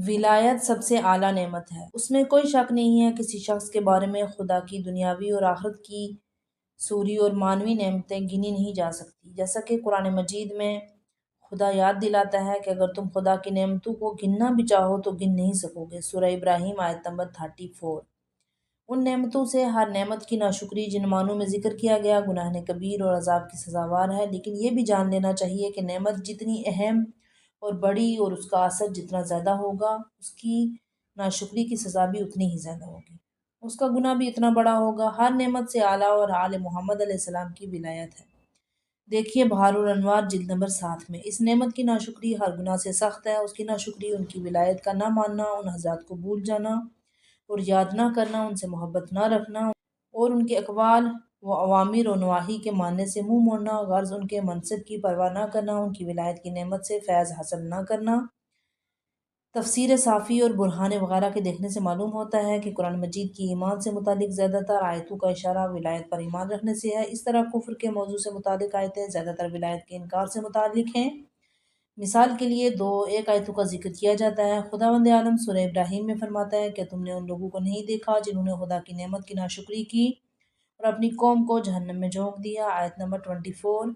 ولایت سب سے اعلیٰ نعمت ہے، اس میں کوئی شک نہیں ہے۔ کسی شخص کے بارے میں خدا کی دنیاوی اور آخرت کی سوری اور معنوی نعمتیں گنی نہیں جا سکتی، جیسا کہ قرآن مجید میں خدا یاد دلاتا ہے کہ اگر تم خدا کی نعمتوں کو گننا بھی چاہو تو گن نہیں سکو گے۔ سورہ ابراہیم آیت نمبر 34۔ ان نعمتوں سے ہر نعمت کی ناشکری جن معنوں میں ذکر کیا گیا گناہ کبیر اور عذاب کی سزاوار ہے، لیکن یہ بھی جان لینا چاہیے کہ نعمت جتنی اہم اور بڑی اور اس کا اثر جتنا زیادہ ہوگا، اس کی ناشکری کی سزا بھی اتنی ہی زیادہ ہوگی، اس کا گناہ بھی اتنا بڑا ہوگا۔ ہر نعمت سے اعلیٰ اور آل محمد علیہ السلام کی ولایت ہے۔ دیکھیے بہار الانوار جلد نمبر 7 میں۔ اس نعمت کی ناشکری ہر گناہ سے سخت ہے۔ اس کی ناشکری ان کی ولایت کا نہ ماننا، ان حضرات کو بھول جانا اور یاد نہ کرنا، ان سے محبت نہ رکھنا اور ان کے اقوال و اوامر و نواہی کے ماننے سے منہ موڑنا، غرض ان کے منصب کی پرواہ نہ کرنا، ان کی ولایت کی نعمت سے فیض حاصل نہ کرنا۔ تفسیر صافی اور برہان وغیرہ کے دیکھنے سے معلوم ہوتا ہے کہ قرآن مجید کی ایمان سے متعلق زیادہ تر آیتوں کا اشارہ ولایت پر ایمان رکھنے سے ہے۔ اس طرح کفر کے موضوع سے متعلق آیتیں زیادہ تر ولایت کے انکار سے متعلق ہیں۔ مثال کے لیے ایک آیتوں کا ذکر کیا جاتا ہے۔ خداوند عالم سورہ ابراہیم میں فرماتا ہے کہ تم نے ان لوگوں کو نہیں دیکھا جنہوں نے خدا کی نعمت کی ناشکری کی اور اپنی قوم کو جہنم میں جھونک دیا، آیت نمبر 24۔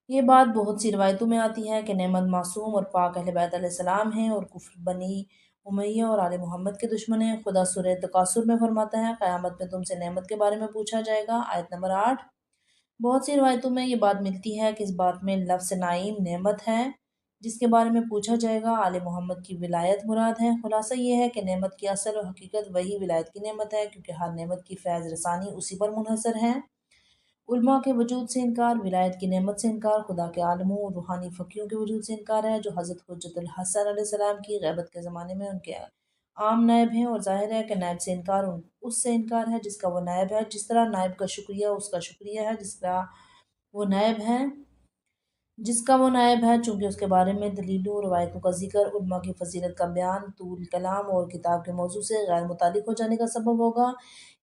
یہ بات بہت سی روایتوں میں آتی ہے کہ نعمت معصوم اور پاک اہل بیت علیہ السلام ہیں اور کفر بنی امیہ اور آل محمد کے دشمن ہیں۔ خدا سورہ تکاثر میں فرماتا ہے قیامت میں تم سے نعمت کے بارے میں پوچھا جائے گا، آیت نمبر 8۔ بہت سی روایتوں میں یہ بات ملتی ہے کہ اس بات میں لفظ نعیم نعمت ہے جس کے بارے میں پوچھا جائے گا، آل محمد کی ولایت مراد ہے۔ خلاصہ یہ ہے کہ نعمت کی اصل و حقیقت وہی ولایت کی نعمت ہے، کیونکہ ہر نعمت کی فیض رسانی اسی پر منحصر ہے۔ علماء کے وجود سے انکار، ولایت کی نعمت سے انکار، خدا کے عالموں اور روحانی فقیوں کے وجود سے انکار ہے جو حضرت حجت الحسن علیہ السلام کی غیبت کے زمانے میں ان کے عام نائب ہیں، اور ظاہر ہے کہ نائب سے انکار اس سے انکار ہے جس کا وہ نائب ہے، جس طرح نائب کا شکریہ اس کا شکریہ ہے جس کا وہ نائب ہے، چونکہ اس کے بارے میں دلیلوں اور روایتوں کا ذکر علماء کی فضیلت کا بیان طول کلام اور کتاب کے موضوع سے غیر متعلق ہو جانے کا سبب ہوگا،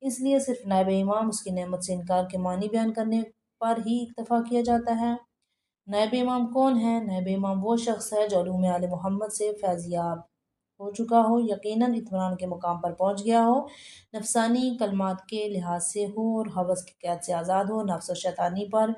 اس لیے صرف نائب امام اس کی نعمت سے انکار کے معنی بیان کرنے پر ہی اکتفا کیا جاتا ہے۔ نائب امام کون ہے؟ نائب امام وہ شخص ہے جو علوم آل محمد سے فیض یاب ہو چکا ہو، یقیناً اطمینان کے مقام پر پہنچ گیا ہو، نفسانی کلمات کے لحاظ سے ہو اور ہوس کی قید سے آزاد ہو، نفس و شیطانی پر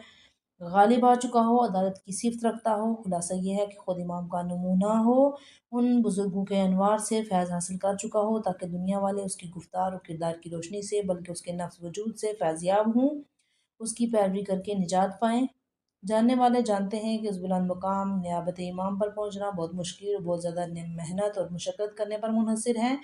غالب آ چکا ہو، عدالت کی صفت رکھتا ہو۔ خلاصہ یہ ہے کہ خود امام کا نمونہ ہو، ان بزرگوں کے انوار سے فیض حاصل کر چکا ہو تاکہ دنیا والے اس کی گفتار اور کردار کی روشنی سے بلکہ اس کے نفس وجود سے فیض یاب ہوں، اس کی پیروی کر کے نجات پائیں۔ جاننے والے جانتے ہیں کہ اس بلند مقام نیابت امام پر پہنچنا بہت مشکل اور بہت زیادہ محنت اور مشقت کرنے پر منحصر ہے،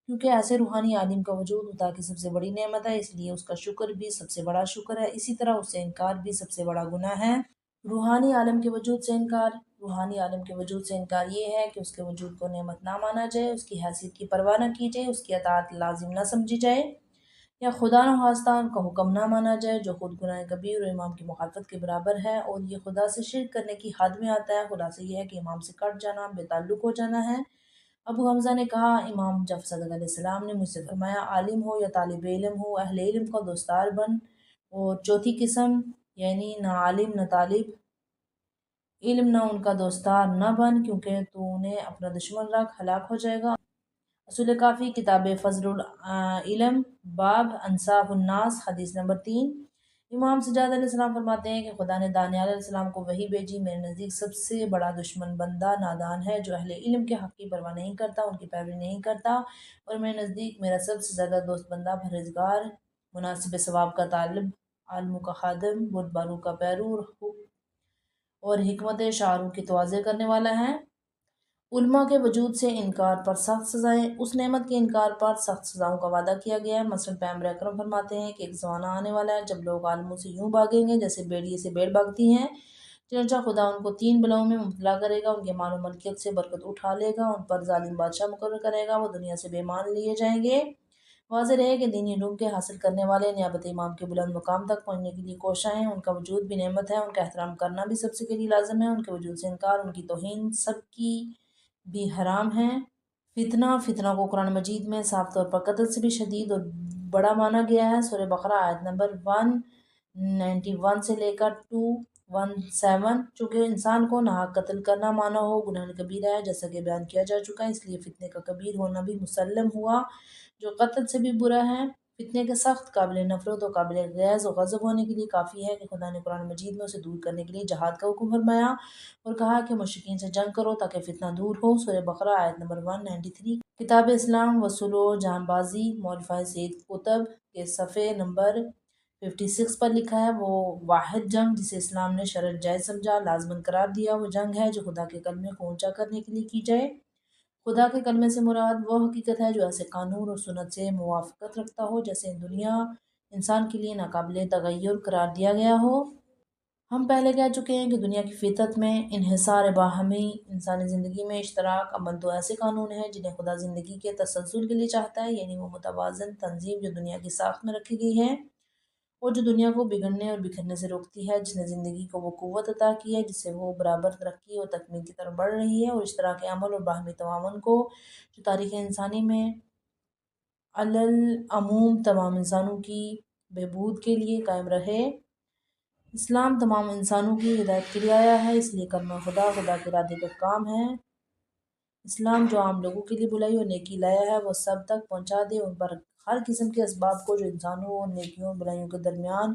کیونکہ ایسے روحانی عالم کا وجود خدا کی سب سے بڑی نعمت ہے، اس لیے اس کا شکر بھی سب سے بڑا شکر ہے، اسی طرح اس سے انکار بھی سب سے بڑا گناہ ہے۔ روحانی عالم کے وجود سے انکار یہ ہے کہ اس کے وجود کو نعمت نہ مانا جائے، اس کی حیثیت کی پرواہ نہ کی جائے، اس کی اطاعت لازم نہ سمجھی جائے، یا خدا نخواستہ ان کا حکم نہ مانا جائے جو خود گناہ کبیر اور امام کی مخالفت کے برابر ہے اور یہ خدا سے شرک کرنے کی حد میں آتا ہے۔ خلاصہ یہ ہے کہ امام سے کٹ جانا بے تعلق ہو جانا ہے۔ ابو حمزہ نے کہا، امام جعفر صادق علیہ السلام نے مجھ سے فرمایا، عالم ہو یا طالب علم ہو، اہل علم کا دوستدار بن، اور چوتھی قسم یعنی نہ عالم نہ طالب علم نہ ان کا دوستدار نہ بن، کیونکہ تو انہیں اپنا دشمن رکھ ہلاک ہو جائے گا۔ اصول کافی کتاب فضل العلم باب انصاف الناس حدیث نمبر 3۔ امام سجاد علیہ السلام فرماتے ہیں کہ خدا نے دانیال علیہ السلام کو وحی بھیجی، میرے نزدیک سب سے بڑا دشمن بندہ نادان ہے جو اہل علم کے حق کی پرواہ نہیں کرتا، ان کی پیروی نہیں کرتا، اور میرے نزدیک میرا سب سے زیادہ دوست بندہ پرہیزگار، مناسب ثواب کا طالب، عالموں کا خادم، بت باروں کا پیرو اور حکمت شعاروں کی توازی کرنے والا ہے۔ علماء کے وجود سے انکار پر سخت سزائیں، اس نعمت کے انکار پر سخت سزاؤں کا وعدہ کیا گیا ہے۔ مثلاً پیغمبر اکرم فرماتے ہیں کہ ایک زمانہ آنے والا ہے جب لوگ عالموں سے یوں بھاگیں گے جیسے بھیڑیے سے بھیڑ بھاگتی ہیں، چنانچہ خدا ان کو 3 بلاؤں میں مبتلا کرے گا، ان کے مال و ملکیت سے برکت اٹھا لے گا، ان پر ظالم بادشاہ مقرر کرے گا، وہ دنیا سے بے مان لیے جائیں گے۔ واضح رہے کہ دینی علوم کے حاصل کرنے والے نیابت امام کے بلند مقام تک پہنچنے کے لیے کوشاں ہیں، ان کا وجود بھی نعمت ہے، ان کا احترام کرنا بھی سب کے لیے لازم ہے، ان کے وجود سے انکار، ان کی توہین سب کی بھی حرام ہے۔ فتنہ کو قرآن مجید میں صاف طور پر قتل سے بھی شدید اور بڑا مانا گیا ہے۔ سورہ بقرہ آیت نمبر 191 سے لے کر 17 چونکہ انسان کو ناحق قتل کرنا مانا ہو گناہ کبیرہ ہے جیسا کہ بیان کیا جا چکا ہے، اس لیے فتنے کا کبیر ہونا بھی مسلم ہوا جو قتل سے بھی برا ہے۔ فتنے کے سخت قابل نفرت اور قابل غیظ و غضب ہونے کے لیے کافی ہے کہ خدا نے قرآن مجید میں اسے دور کرنے کے لیے جہاد کا حکم فرمایا اور کہا کہ مشرکین سے جنگ کرو تاکہ فتنہ دور ہو۔ سورہ بقرہ آیت نمبر 193۔ کتاب اسلام وصول و جان بازی مولفہ سید قطب کے صفحے نمبر 56 پر لکھا ہے، وہ واحد جنگ جسے اسلام نے شرعاً جائز سمجھا، لازماً قرار دیا، وہ جنگ ہے جو خدا کے کلمے کو اونچا کرنے کے لیے کی جائے۔ خدا کے کلمے سے مراد وہ حقیقت ہے جو ایسے قانون اور سنت سے موافقت رکھتا ہو جیسے دنیا انسان کے لیے ناقابل تغیر قرار دیا گیا ہو۔ ہم پہلے کہہ چکے ہیں کہ دنیا کی فطرت میں انحصار باہمی انسانی زندگی میں اشتراک امن تو ایسے قانون ہیں جنہیں خدا زندگی کے تسلسل کے لیے چاہتا ہے، یعنی وہ متوازن تنظیم جو دنیا کی ساخت میں رکھی گئی ہے اور جو دنیا کو بگڑنے اور بکھرنے سے روکتی ہے، جس نے زندگی کو وہ قوت عطا کی ہے جس سے وہ برابر ترقی اور تکمیل کی طرف بڑھ رہی ہے، اور اشتراک عمل اور باہمی تعاون کو جو تاریخ انسانی میں العموم تمام انسانوں کی بہبود کے لیے قائم رہے۔ اسلام تمام انسانوں کی ہدایت کے لیے آیا ہے، اس لیے کلمہ خدا خدا کے ارادے کا کام ہے۔ اسلام جو عام لوگوں کے لیے بلائی اور نیکی لایا ہے وہ سب تک پہنچا دے، ان پر ہر قسم کے اسباب کو جو انسانوں اور نیکیوں اور برائیوں کے درمیان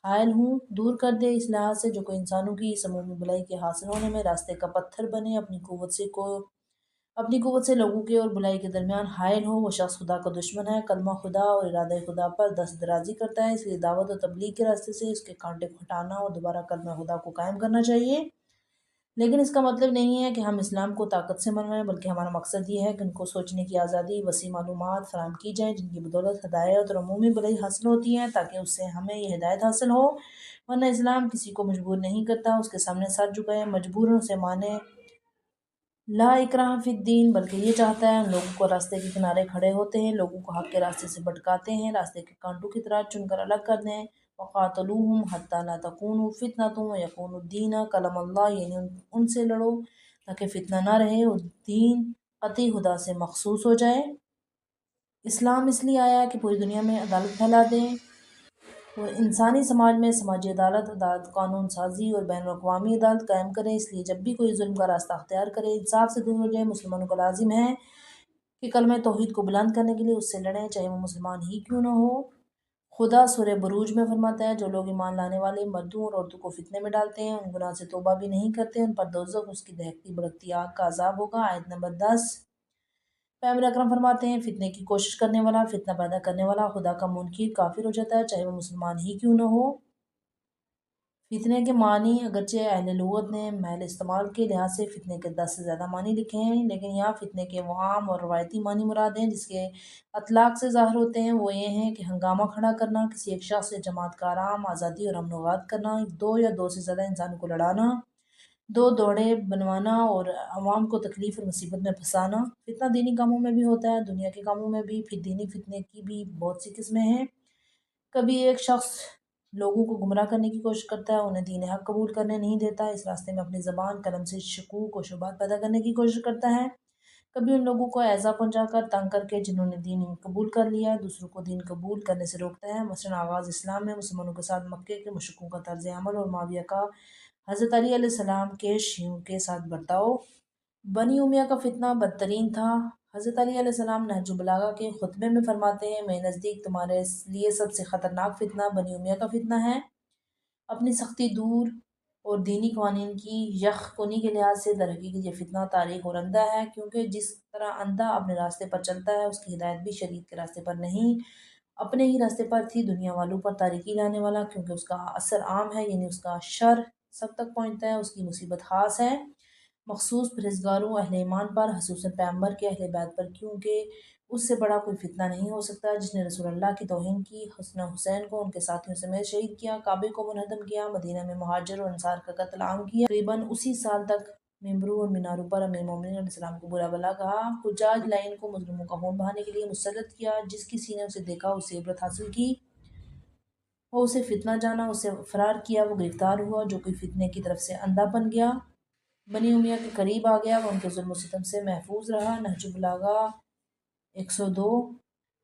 حائل ہوں دور کر دے، اس لحاظ سے جو کوئی انسانوں کی اس عمومی بلائی کے حاصل ہونے میں راستے کا پتھر بنے، اپنی قوت سے لوگوں کے اور بلائی کے درمیان حائل ہو، وہ شخص خدا کا دشمن ہے، کلمہ خدا اور ارادہ خدا پر دست درازی کرتا ہے۔ اس لیے دعوت و تبلیغ کے راستے سے اس کے کانٹے کو ہٹانا اور دوبارہ کلمہ خدا کو قائم کرنا چاہیے۔ لیکن اس کا مطلب نہیں ہے کہ ہم اسلام کو طاقت سے منوائیں، بلکہ ہمارا مقصد یہ ہے کہ ان کو سوچنے کی آزادی، وسیع معلومات فراہم کی جائیں جن کی بدولت ہدایت اور عمومی بھلائی حاصل ہوتی ہے، تاکہ اس سے ہمیں یہ ہدایت حاصل ہو۔ ورنہ اسلام کسی کو مجبور نہیں کرتا، اس کے سامنے سر جھکائے مجبوراً اسے مانے، لا اکراہ فی الدین، بلکہ یہ چاہتا ہے ان لوگوں کو راستے کے کنارے کھڑے ہوتے ہیں، لوگوں کو حق کے راستے سے بھٹکاتے ہیں، راستے کے کانٹوں کی طرح چن کر الگ کر دیں۔ وَقَاتَلُوهُمْ حَتَّى لَا تَكُونَ فِتْنَةٌ وَيَكُونَ الدِّينُ کلام اللہ، یعنی ان سے لڑو تاکہ فتنہ نہ رہے اور دین قطعی خدا سے مخصوص ہو جائے۔ اسلام اس لیے آیا کہ پوری دنیا میں عدالت پھیلا دیں اور انسانی سماج میں سماجی عدالت، عدالت قانون سازی اور بین الاقوامی عدالت قائم کریں۔ اس لیے جب بھی کوئی ظلم کا راستہ اختیار کرے، انصاف سے دور ہو جائے، مسلمانوں کا لازم ہے کہ کلمہ توحید کو بلند کرنے کے لیے اس سے لڑیں، چاہے وہ مسلمان ہی کیوں نہ ہو۔ خدا سورہ بروج میں فرماتا ہے، جو لوگ ایمان لانے والے مردوں اور عورتوں کو فتنے میں ڈالتے ہیں، ان گناہ سے توبہ بھی نہیں کرتے، ان پر دوزخ اس کی دہکتی بھڑکتی آگ کا عذاب ہوگا۔ آیت نمبر 10۔ پیغمبر اکرم فرماتے ہیں، فتنے کی کوشش کرنے والا، فتنہ پیدا کرنے والا خدا کا منکر کافر ہو جاتا ہے، چاہے وہ مسلمان ہی کیوں نہ ہو۔ فتنے کے معنی اگرچہ اہل لغت نے محل استعمال کے لحاظ سے فتنے کے 10 سے زیادہ معنی لکھے ہیں، لیکن یہاں فتنے کے وہ عام اور روایتی معنی مراد ہیں جس کے اطلاق سے ظاہر ہوتے ہیں۔ وہ یہ ہیں کہ ہنگامہ کھڑا کرنا، کسی ایک شخص یا جماعت کا آرام، آزادی اور امن و غارت کرنا، دو یا دو سے زیادہ انسانوں کو لڑانا، دو دوڑے بنوانا اور عوام کو تکلیف اور مصیبت میں پھنسانا۔ فتنہ دینی کاموں میں بھی ہوتا ہے، دنیا کے کاموں میں بھی۔ پھر دینی فتنے کی بھی بہت سی قسمیں ہیں۔ کبھی ایک شخص لوگوں کو گمراہ کرنے کی کوشش کرتا ہے، انہیں دین حق قبول کرنے نہیں دیتا، اس راستے میں اپنی زبان قلم سے شکوک و شبہات پیدا کرنے کی کوشش کرتا ہے۔ کبھی ان لوگوں کو ایذا پہنچا کر تنگ کر کے جنہوں نے دین قبول کر لیا ہے، دوسروں کو دین قبول کرنے سے روکتا ہے۔ مثلاً آغاز اسلام میں مسلمانوں کے ساتھ مکے کے مشرکوں کا طرز عمل اور معاویہ کا حضرت علی علیہ السلام کے شیعوں کے ساتھ برتاؤ۔ بنی امیہ کا فتنہ بدترین تھا۔ حضرت علی علیہ السلام نہج البلاغہ کے خطبے میں فرماتے ہیں، میرے نزدیک تمہارے لیے سب سے خطرناک فتنہ بنی امیہ کا فتنہ ہے۔ اپنی سختی دور اور دینی قوانین کی یخ کنی کے لحاظ سے درحقیقت یہ فتنہ تاریخ اور اندھا ہے، کیونکہ جس طرح اندھا اپنے راستے پر چلتا ہے، اس کی ہدایت بھی شریعت کے راستے پر نہیں اپنے ہی راستے پر تھی۔ دنیا والوں پر تاریکی لانے والا، کیونکہ اس کا اثر عام ہے، یعنی اس کا شر سب تک پہنچتا ہے، اس کی مصیبت خاص ہے، مخصوص پرہیزگاروں اہل ایمان پر، خصوصاً پیغمبر کے اہل بیت پر، کیونکہ اس سے بڑا کوئی فتنہ نہیں ہو سکتا جس نے رسول اللہ کی توہین کی، حسین کو ان کے ساتھیوں سمیت شہید کیا، کعبے کو منہدم کیا، مدینہ میں مہاجر اور انصار کا قتل عام کیا، تقریباً اسی سال تک ممبروں اور میناروں پر امیر المومنین علیہ السلام کو برا بھلا کہا، حجاج لائن کو مظلوموں کا خون بہانے کے لیے مسلط کیا، جس کسی نے اسے دیکھا اس سے عبرت حاصل کی، وہ اسے فتنہ جانا، اسے فرار کیا، وہ گرفتار ہوا، جو کوئی فتنے کی طرف سے اندھا بن گیا، بنی امیہ کے قریب آ گیا، وہ ان کے ظلم و ستم سے محفوظ رہا۔ نہج البلاغہ 102۔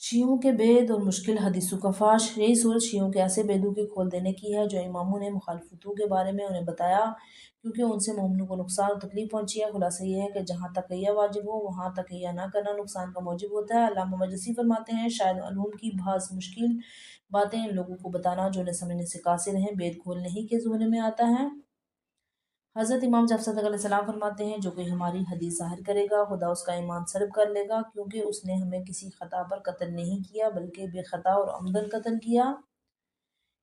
شیعوں کے بید اور مشکل حدیثوں کا فاش۔ یہی صورت شیعوں کے ایسے بیدوں کے کھول دینے کی ہے جو اماموں نے مخالفتوں کے بارے میں انہیں بتایا کیونکہ ان سے مومنوں کو نقصان اور تکلیف پہنچی ہے۔ خلاصہ یہ ہے کہ جہاں تقیہ واجب ہو وہاں تقیہ نہ کرنا نقصان کا موجب ہوتا ہے۔ علامہ مجلسی فرماتے ہیں شاید علوم کی بعض مشکل باتیں ان لوگوں کو بتانا جو انہیں سمجھنے سے قاصر ہیں بید کھولنے ہی کے زمرے میں آتا ہے۔ حضرت امام جعفر صادق علیہ السلام فرماتے ہیں جو کوئی ہماری حدیث ظاہر کرے گا خدا اس کا ایمان سلب کر لے گا کیونکہ اس نے ہمیں کسی خطا پر قتل نہیں کیا بلکہ بے خطا اور عمدن قتل کیا۔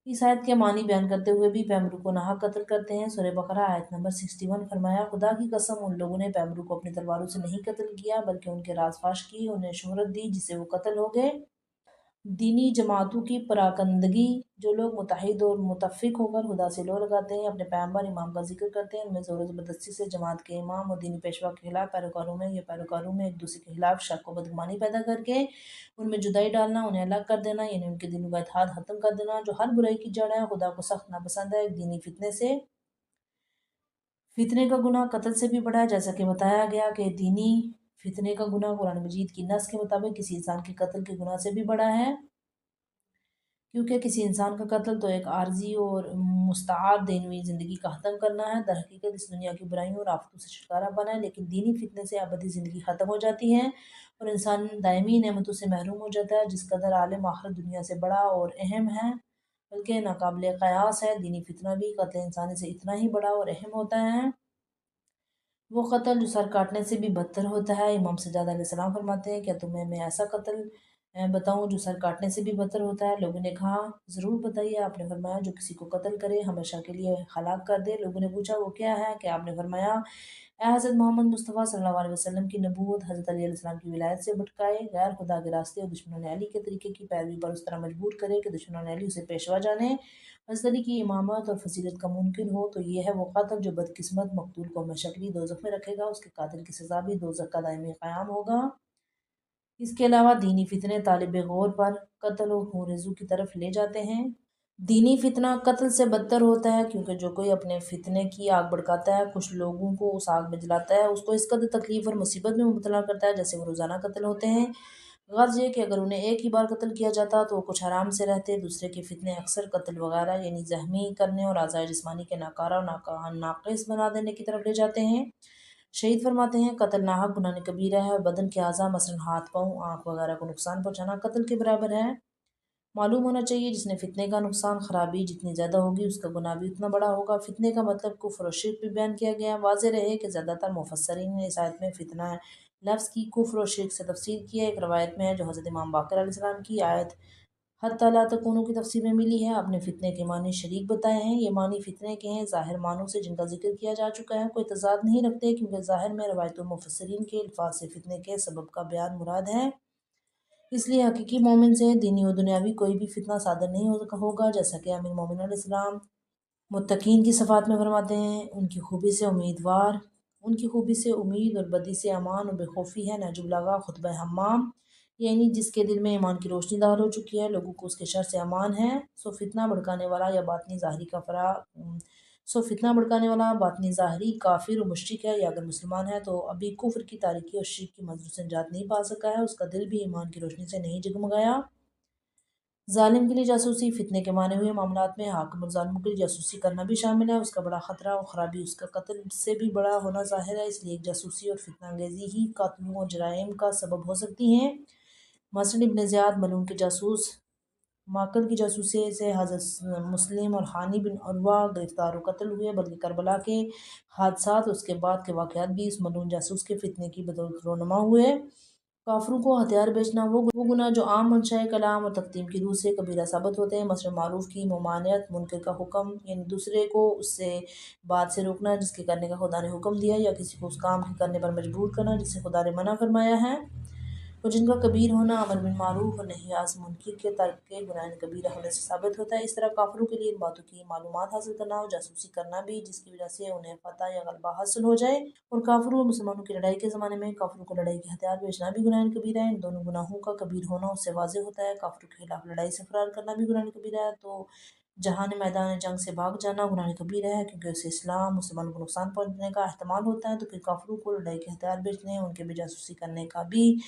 اس آیت کے معنی بیان کرتے ہوئے بھی پیغمبر کو ناحق قتل کرتے ہیں۔ سورہ بقرہ آیت نمبر 61 فرمایا خدا کی قسم ان لوگوں نے پیغمبر کو اپنی تلواروں سے نہیں قتل کیا بلکہ ان کے راز فاش کی انہیں شہرت دی جس سے وہ قتل ہو گئے۔ دینی جماعتوں کی پراکندگی۔ جو لوگ متحد اور متفق ہو کر خدا سے لو لگاتے ہیں اپنے پیغمبر امام کا ذکر کرتے ہیں ان میں زور و زبردستی سے جماعت کے امام اور دینی پیشوا کے خلاف پیروکاروں میں یا پیروکاروں میں ایک دوسرے کے خلاف شک و بدگمانی پیدا کر کے ان میں جدائی ڈالنا انہیں الگ کر دینا یعنی ان کے دلوں کا اتحاد ختم کر دینا جو ہر برائی کی جڑ ہے خدا کو سخت ناپسند ہے ایک دینی فتنے سے۔ فتنے کا گناہ قتل سے بھی بڑا ہے جیسا کہ بتایا گیا کہ دینی فتنے کا گناہ قرآن مجید کی نص کے مطابق کسی انسان کے قتل کے گناہ سے بھی بڑا ہے کیونکہ کسی انسان کا قتل تو ایک عارضی اور مستعار دینوی زندگی کا ختم کرنا ہے در حقیقت اس دنیا کی برائیوں اور آفتوں سے چھٹکارا پانا ہے لیکن دینی فتنے سے ابدی زندگی ختم ہو جاتی ہے اور انسان دائمی نعمتوں سے محروم ہو جاتا ہے جس قدر عالم آخرت دنیا سے بڑا اور اہم ہے بلکہ ناقابل قیاس ہے۔ دینی فتنہ بھی قتل انسانی سے اتنا ہی بڑا اور اہم ہوتا ہے وہ قتل جو سر کاٹنے سے بھی بدتر ہوتا ہے۔ امام سجاد علیہ السلام فرماتے ہیں کیا تمہیں میں ایسا قتل بتاؤں جو سر کاٹنے سے بھی بدتر ہوتا ہے؟ لوگوں نے کہا ضرور بتائیے۔ آپ نے فرمایا جو کسی کو قتل کرے ہمیشہ کے لیے ہلاک کر دے۔ لوگوں نے پوچھا وہ کیا ہے؟ کہ آپ نے فرمایا اے حضرت محمد مصطفیٰ صلی اللہ علیہ وسلم کی نبوت حضرت علی علیہ السلام کی ولایت سے بھٹکائے غیر خدا کے راستے اور دشمنان علی کے طریقے کی پیروی پر اس طرح مجبور کرے کہ دشمنان علی اسے پیشوا جانے حضرت علی کی امامت اور فضیلت کا ممکن ہو تو یہ ہے وہ قتل جو بدقسمت مقتول کو ہمیشہ کے لیے دوزخ میں رکھے گا اس کے قاتل کی سزا بھی دوزخ کا دائمی قیام ہوگا۔ اس کے علاوہ دینی فتنے طالب غور پر قتل و خونریزی کی طرف لے جاتے ہیں۔ دینی فتنہ قتل سے بدتر ہوتا ہے کیونکہ جو کوئی اپنے فتنے کی آگ بھڑکاتا ہے کچھ لوگوں کو اس آگ میں جلاتا ہے اس کو اس قدر تکلیف اور مصیبت میں مبتلا کرتا ہے جیسے وہ روزانہ قتل ہوتے ہیں۔ غرض یہ کہ اگر انہیں ایک ہی بار قتل کیا جاتا تو وہ کچھ آرام سے رہتے۔ دوسرے کے فتنے اکثر قتل وغیرہ یعنی زخمی کرنے اور اعضاء جسمانی کے ناکارہ اور ناقص بنا دینے کی طرف لے جاتے ہیں۔ شہید فرماتے ہیں قتل ناحق گناہ کبیرہ ہے اور بدن کے اعضاء مثلاً ہاتھ پاؤں آنکھ وغیرہ کو نقصان پہنچانا قتل کے برابر ہے۔ معلوم ہونا چاہیے جس نے فتنے کا نقصان خرابی جتنی زیادہ ہوگی اس کا گناہ بھی اتنا بڑا ہوگا۔ فتنے کا مطلب کفر و شرک بھی بیان کیا گیا۔ واضح رہے کہ زیادہ تر مفسرین نے اس آیت میں فتنہ لفظ کی کفر و شرک سے تفسیر کی ہے۔ ایک روایت میں ہے جو حضرت امام باقر علیہ السلام کی آیت حتی لا تکونوا کی تفسیر میں ملی ہے اپنے فتنے کے معنی شریک بتائے ہیں۔ یہ معنی فتنے کے ہیں ظاہر معنوں سے جن کا ذکر کیا جا چکا ہے کوئی تضاد نہیں رکھتے کیونکہ ظاہر میں روایت مفسرین کے الفاظ سے فتنے کے سبب کا بیان مراد ہے۔ اس لیے حقیقی مومن سے دینی و دنیاوی کوئی بھی فتنہ صادر نہیں ہوگا جیسا کہ امیر مومن علیہ السلام متقین کی صفات میں فرماتے ہیں ان کی خوبی سے امید اور بدی سے امان اور بے خوفی ہے نہج البلاغہ خطبہ حمام یعنی جس کے دل میں ایمان کی روشنی دار ہو چکی ہے لوگوں کو اس کے شر سے امان ہے۔ فتنہ بھڑکانے والا باطنی ظاہری کافر و مشرک ہے یا اگر مسلمان ہے تو ابھی کفر کی تاریکی اور شرک کی منظور سے نجات نہیں پا سکا ہے اس کا دل بھی ایمان کی روشنی سے نہیں جگمگایا۔ ظالم کے لیے جاسوسی فتنے کے مانے ہوئے معاملات میں حاکم اور ظالموں کے لیے جاسوسی کرنا بھی شامل ہے۔ اس کا بڑا خطرہ اور خرابی اس کا قتل سے بھی بڑا ہونا ظاہر ہے اس لیے ایک جاسوسی اور فتنہ انگیزی ہی قتلوں اور جرائم کا سبب ہو سکتی ہیں۔ مثلاً ابن زیاد ملعون کے جاسوس ماکل کی جاسوسی سے حضرت مسلم اور ہانی بن عروہ گرفتار و قتل ہوئے بلکہ کربلا کے حادثات اور اس کے بعد کے واقعات بھی اس ملعون جاسوس کے فتنے کی بدولت رونما ہوئے۔ کافروں کو ہتھیار بیچنا وہ گناہ جو عام منشاء کلام اور تقدیم کی روح سے کبیرہ ثابت ہوتے ہیں مثلاً معروف کی ممانعت منکر کا حکم یعنی دوسرے کو اس سے بات سے روکنا جس کے کرنے کا خدا نے حکم دیا یا کسی کو اس کام کے کرنے پر مجبور کرنا جسے خدا نے منع فرمایا ہے اور جن کا کبیر ہونا امر بالمعروف اور نہی عن منکر کے ترک کے گناہ کبیرہ ہونے سے ثابت ہوتا ہے۔ اس طرح کافروں کے لیے ان باتوں کی معلومات حاصل کرنا اور جاسوسی کرنا بھی جس کی وجہ سے انہیں فتح یا غلبہ حاصل ہو جائے اور کافروں اور مسلمانوں کی لڑائی کے زمانے میں کافروں کو لڑائی کے ہتھیار بیچنا بھی گناہ کبیرہ ہے۔ ان دونوں گناہوں کا کبیر ہونا اس سے واضح ہوتا ہے۔ کافروں کے خلاف لڑائی سے فرار کرنا بھی گناہ کبیرہ ہے تو جہاں میدان جنگ سے بھاگ جانا گناہ کبیرہ ہے کیونکہ اسے اسلام مسلمانوں کو نقصان پہنچنے کا احتمال ہوتا ہے تو پھر کافروں کو لڑائی کے ہتھیار بیچنے ان کے بھی جاسوسی کرنے کا بھی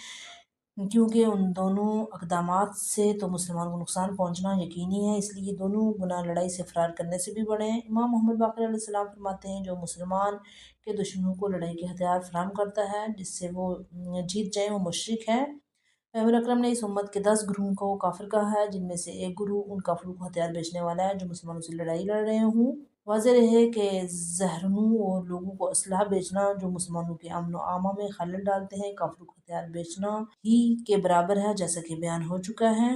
کیونکہ ان دونوں اقدامات سے تو مسلمان کو نقصان پہنچنا یقینی ہے، اس لیے یہ دونوں گناہ لڑائی سے فرار کرنے سے بھی بڑے ہیں۔ امام محمد باقر علیہ السلام فرماتے ہیں جو مسلمان کے دشمنوں کو لڑائی کے ہتھیار فراہم کرتا ہے جس سے وہ جیت جائیں وہ مشرک ہے۔ پیغمبر اکرم نے اس امت کے 10 گروہوں کو کافر کہا ہے، جن میں سے ایک گروہ ان کافروں کو ہتھیار بیچنے والا ہے جو مسلمانوں سے لڑائی لڑ رہے ہوں۔ واضح رہے کہ زہرنوں اور لوگوں کو اسلحہ بیچنا جو مسلمانوں کے امن و امان میں خلل ڈالتے ہیں، کافروں کو ہتھیار بیچنا ہی کے برابر ہے، جیسا کہ بیان ہو چکا ہے۔